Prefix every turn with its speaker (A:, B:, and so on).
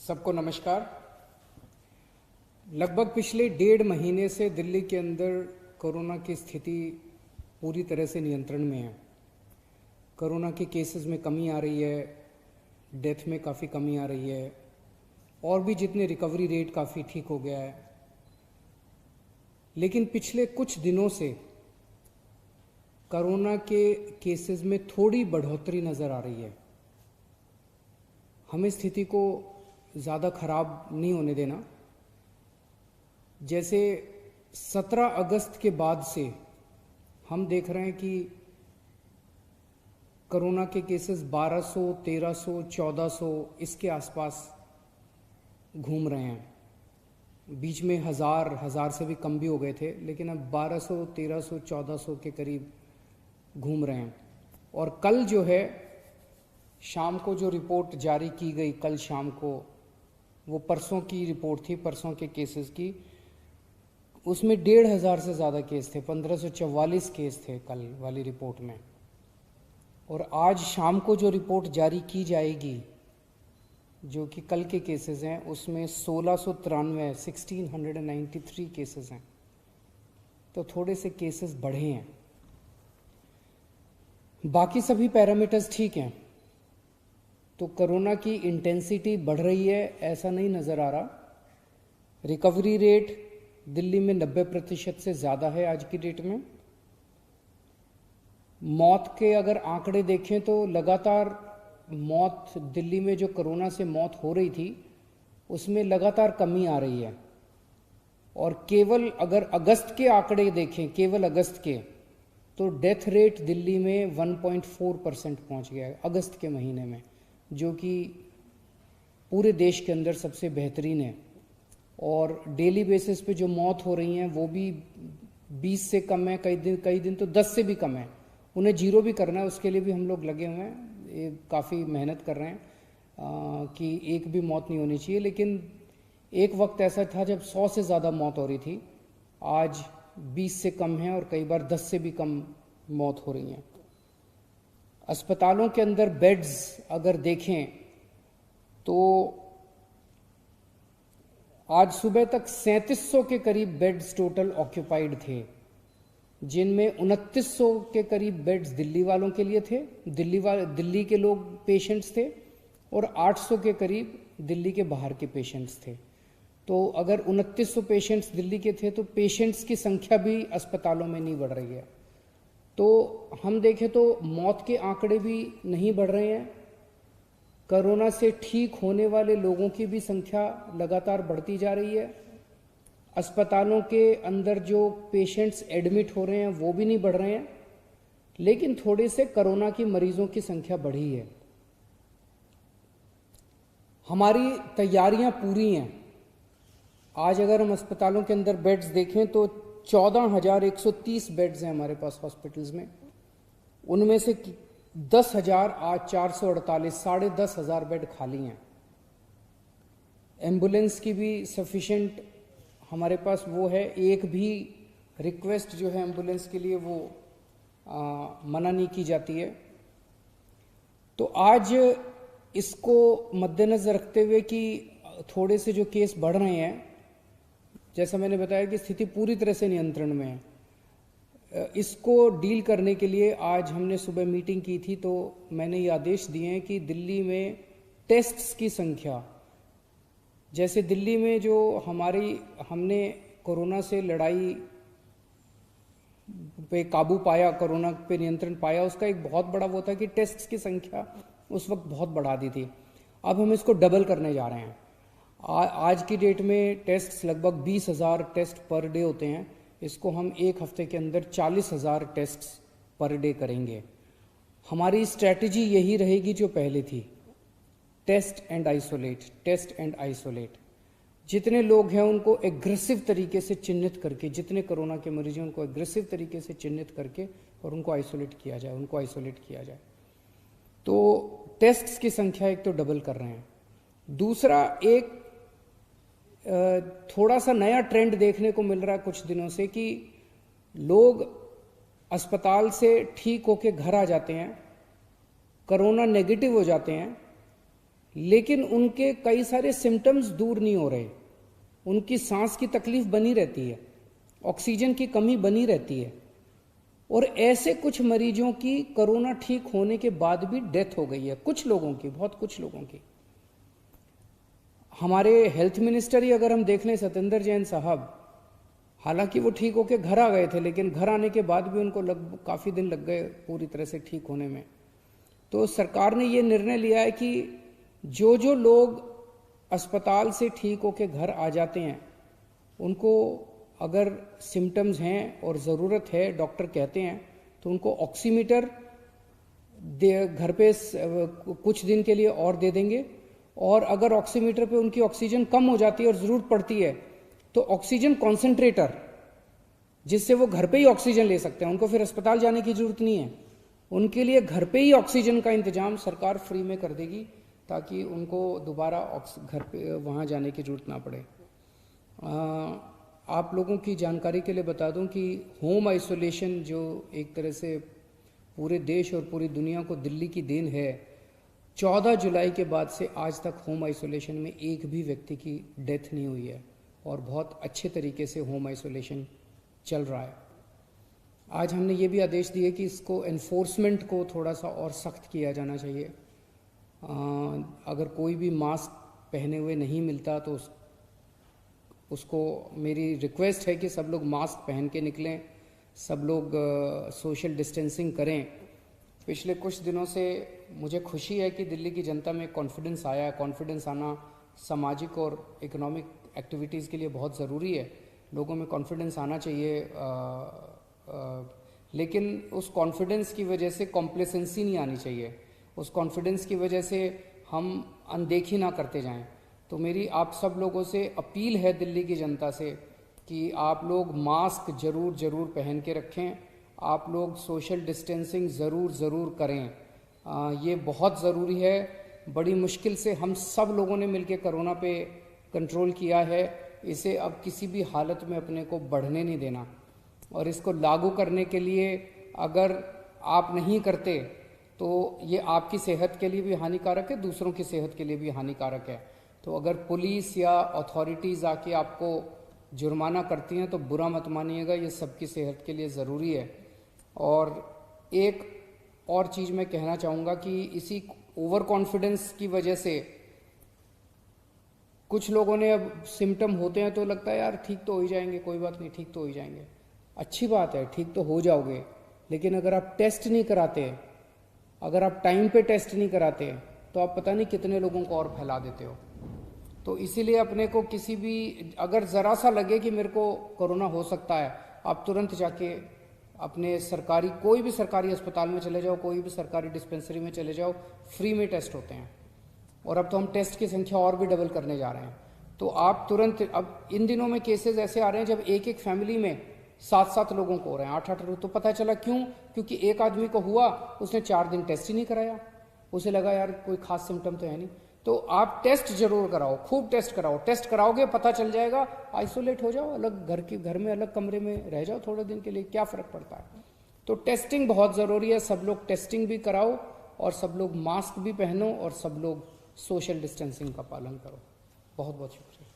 A: सबको नमस्कार। लगभग पिछले 1.5 महीने से दिल्ली के अंदर कोरोना की स्थिति पूरी तरह से नियंत्रण में है। कोरोना के केसेस में कमी आ रही है, डेथ में काफ़ी कमी आ रही है और भी जितने रिकवरी रेट काफ़ी ठीक हो गया है। लेकिन पिछले कुछ दिनों से कोरोना के केसेस में थोड़ी बढ़ोतरी नज़र आ रही है। हमें स्थिति को ज़्यादा खराब नहीं होने देना। जैसे 17 अगस्त के बाद से हम देख रहे हैं कि कोरोना के केसेस 1200, 1300, 1400 इसके आसपास घूम रहे हैं। बीच में हज़ार से भी कम भी हो गए थे, लेकिन अब 1200, 1300, 1400 के करीब घूम रहे हैं। और कल जो है शाम को जो रिपोर्ट जारी की गई, कल शाम को, वो परसों की रिपोर्ट थी, परसों के केसेस की। उसमें 1500 से ज़्यादा केस थे, 1544 केस थे कल वाली रिपोर्ट में। और आज शाम को जो रिपोर्ट जारी की जाएगी, जो कि कल के केसेस हैं, उसमें 1693 केसेस हैं। तो थोड़े से केसेस बढ़े हैं। बाकी सभी पैरामीटर्स ठीक हैं। तो कोरोना की इंटेंसिटी बढ़ रही है ऐसा नहीं नज़र आ रहा। रिकवरी रेट दिल्ली में 90% से ज़्यादा है आज की डेट में। मौत के अगर आंकड़े देखें तो लगातार मौत दिल्ली में जो कोरोना से मौत हो रही थी उसमें लगातार कमी आ रही है। और केवल अगर अगस्त के आंकड़े देखें, केवल अगस्त के, तो डेथ रेट दिल्ली में 1.4% पहुंच गया है अगस्त के महीने में, जो कि पूरे देश के अंदर सबसे बेहतरीन है। और डेली बेसिस पे जो मौत हो रही हैं वो भी 20 से कम है, कई दिन तो 10 से भी कम है। उन्हें जीरो भी करना है, उसके लिए भी हम लोग लगे हुए हैं। ये काफ़ी मेहनत कर रहे हैं कि एक भी मौत नहीं होनी चाहिए। लेकिन एक वक्त ऐसा था जब 100 से ज़्यादा मौत हो रही थी। आज 20 से कम है और कई बार 10 से भी कम मौत हो रही हैं। अस्पतालों के अंदर बेड्स अगर देखें तो आज सुबह तक 3700 के करीब बेड्स टोटल ऑक्यूपाइड थे, जिनमें 2900 के करीब बेड्स दिल्ली वालों के लिए थे, दिल्ली के लोग पेशेंट्स थे, और 800 के करीब दिल्ली के बाहर के पेशेंट्स थे। तो अगर 2900 पेशेंट्स दिल्ली के थे तो पेशेंट्स की संख्या भी अस्पतालों में नहीं बढ़ रही है। तो हम देखें तो मौत के आंकड़े भी नहीं बढ़ रहे हैं। कोरोना से ठीक होने वाले लोगों की भी संख्या लगातार बढ़ती जा रही है। अस्पतालों के अंदर जो पेशेंट्स एडमिट हो रहे हैं वो भी नहीं बढ़ रहे हैं, लेकिन थोड़े से कोरोना की मरीजों की संख्या बढ़ी है। हमारी तैयारियां पूरी हैं। आज अगर हम अस्पतालों के अंदर बेड्स देखें तो 14,130 बेड्स हैं हमारे पास हॉस्पिटल्स में। उनमें से 10,448, 10,500 बेड खाली हैं। एम्बुलेंस की भी सफिशिएंट हमारे पास वो है। एक भी रिक्वेस्ट जो है एम्बुलेंस के लिए वो मना नहीं की जाती है। तो आज इसको मद्देनजर रखते हुए कि थोड़े से जो केस बढ़ रहे हैं, जैसा मैंने बताया कि स्थिति पूरी तरह से नियंत्रण में है, इसको डील करने के लिए आज हमने सुबह मीटिंग की थी। तो मैंने ये आदेश दिए हैं कि दिल्ली में टेस्ट्स की संख्या, जैसे दिल्ली में जो हमने कोरोना से लड़ाई पे काबू पाया, कोरोना पे नियंत्रण पाया, उसका एक बहुत बड़ा वो था कि टेस्ट्स की संख्या उस वक्त बहुत बढ़ा दी थी। अब हम इसको डबल करने जा रहे हैं। आज की डेट में टेस्ट्स लगभग 20,000 टेस्ट पर डे होते हैं। इसको हम एक हफ्ते के अंदर 40,000 टेस्ट पर डे करेंगे। हमारी स्ट्रैटेजी यही रहेगी जो पहले थी, test and isolate, test and isolate. जितने लोग हैं उनको एग्रेसिव तरीके से चिन्हित करके, जितने कोरोना के मरीज हैं उनको एग्रेसिव तरीके से चिन्हित करके और उनको आइसोलेट किया जाए, तो टेस्ट्स की संख्या एक तो डबल कर रहे हैं। दूसरा, एक थोड़ा सा नया ट्रेंड देखने को मिल रहा है कुछ दिनों से कि लोग अस्पताल से ठीक होके घर आ जाते हैं, कोरोना नेगेटिव हो जाते हैं, लेकिन उनके कई सारे सिम्टम्स दूर नहीं हो रहे, उनकी सांस की तकलीफ बनी रहती है, ऑक्सीजन की कमी बनी रहती है, और ऐसे कुछ मरीजों की कोरोना ठीक होने के बाद भी डेथ हो गई है, कुछ लोगों की, बहुत कुछ लोगों की। हमारे हेल्थ मिनिस्टर ही अगर हम देख लें, सत्येंद्र जैन साहब, हालांकि वो ठीक होके घर आ गए थे, लेकिन घर आने के बाद भी उनको काफ़ी दिन लग गए पूरी तरह से ठीक होने में। तो सरकार ने ये निर्णय लिया है कि जो जो लोग अस्पताल से ठीक होके घर आ जाते हैं, उनको अगर सिम्टम्स हैं और ज़रूरत है, डॉक्टर कहते हैं, तो उनको ऑक्सीमीटर घर पे कुछ दिन के लिए और दे देंगे, और अगर ऑक्सीमीटर पे उनकी ऑक्सीजन कम हो जाती है और ज़रूरत पड़ती है तो ऑक्सीजन कॉन्सेंट्रेटर, जिससे वो घर पे ही ऑक्सीजन ले सकते हैं, उनको फिर अस्पताल जाने की ज़रूरत नहीं है, उनके लिए घर पे ही ऑक्सीजन का इंतजाम सरकार फ्री में कर देगी, ताकि उनको दोबारा घर पे वहाँ जाने की ज़रूरत ना पड़े। आप लोगों की जानकारी के लिए बता दूं कि होम आइसोलेशन जो एक तरह से पूरे देश और पूरी दुनिया को दिल्ली की देन है, 14 जुलाई के बाद से आज तक होम आइसोलेशन में एक भी व्यक्ति की डेथ नहीं हुई है, और बहुत अच्छे तरीके से होम आइसोलेशन चल रहा है। आज हमने ये भी आदेश दिए कि इसको एनफोर्समेंट को थोड़ा सा और सख्त किया जाना चाहिए। अगर कोई भी मास्क पहने हुए नहीं मिलता तो उसको मेरी रिक्वेस्ट है कि सब लोग मास्क पहन के निकलें, सब लोग सोशल डिस्टेंसिंग करें। पिछले कुछ दिनों से मुझे खुशी है कि दिल्ली की जनता में कॉन्फिडेंस आया है। कॉन्फिडेंस आना सामाजिक और इकोनॉमिक एक्टिविटीज़ के लिए बहुत ज़रूरी है, लोगों में कॉन्फिडेंस आना चाहिए, लेकिन उस कॉन्फिडेंस की वजह से कॉम्प्लेसेंसी नहीं आनी चाहिए, उस कॉन्फिडेंस की वजह से हम अनदेखी ना करते जाएं। तो मेरी आप सब लोगों से अपील है, दिल्ली की जनता से, कि आप लोग मास्क ज़रूर पहन के रखें, आप लोग सोशल डिस्टेंसिंग ज़रूर करें, ये बहुत ज़रूरी है। बड़ी मुश्किल से हम सब लोगों ने मिलकर कोरोना पे कंट्रोल किया है, इसे अब किसी भी हालत में अपने को बढ़ने नहीं देना, और इसको लागू करने के लिए अगर आप नहीं करते तो ये आपकी सेहत के लिए भी हानिकारक है, दूसरों की सेहत के लिए भी हानिकारक है। तो अगर पुलिस या अथॉरिटीज़ आके आपको जुर्माना करती हैं तो बुरा मत मानिएगा, ये सबकी सेहत के लिए ज़रूरी है। और एक और चीज़ मैं कहना चाहूँगा कि इसी ओवर कॉन्फिडेंस की वजह से कुछ लोगों ने, अब सिम्टम होते हैं तो लगता है यार ठीक तो हो ही जाएंगे, कोई बात नहीं, ठीक तो हो ही जाएंगे। अच्छी बात है, ठीक तो हो जाओगे, लेकिन अगर आप टेस्ट नहीं कराते, अगर आप टाइम पे टेस्ट नहीं कराते, तो आप पता नहीं कितने लोगों को और फैला देते हो। तो इसीलिए अपने को किसी भी, अगर ज़रा सा लगे कि मेरे को कोरोना हो सकता है, आप तुरंत जाके अपने सरकारी, कोई भी सरकारी अस्पताल में चले जाओ, कोई भी सरकारी डिस्पेंसरी में चले जाओ, फ्री में टेस्ट होते हैं। और अब तो हम टेस्ट की संख्या और भी डबल करने जा रहे हैं। तो आप तुरंत, अब इन दिनों में केसेस ऐसे आ रहे हैं जब एक फैमिली में 7 लोगों को हो रहे हैं, 8 लोग। तो पता चला क्यों? क्योंकि एक आदमी को हुआ, उसने 4 दिन टेस्ट ही नहीं कराया, उसे लगा यार कोई खास सिम्टम तो है नहीं। तो आप टेस्ट जरूर कराओ, खूब टेस्ट कराओ, टेस्ट कराओगे पता चल जाएगा, आइसोलेट हो जाओ, अलग घर में अलग कमरे में रह जाओ थोड़े दिन के लिए, क्या फ़र्क पड़ता है। तो टेस्टिंग बहुत ज़रूरी है, सब लोग टेस्टिंग भी कराओ, और सब लोग मास्क भी पहनो, और सब लोग सोशल डिस्टेंसिंग का पालन करो। बहुत बहुत शुक्रिया।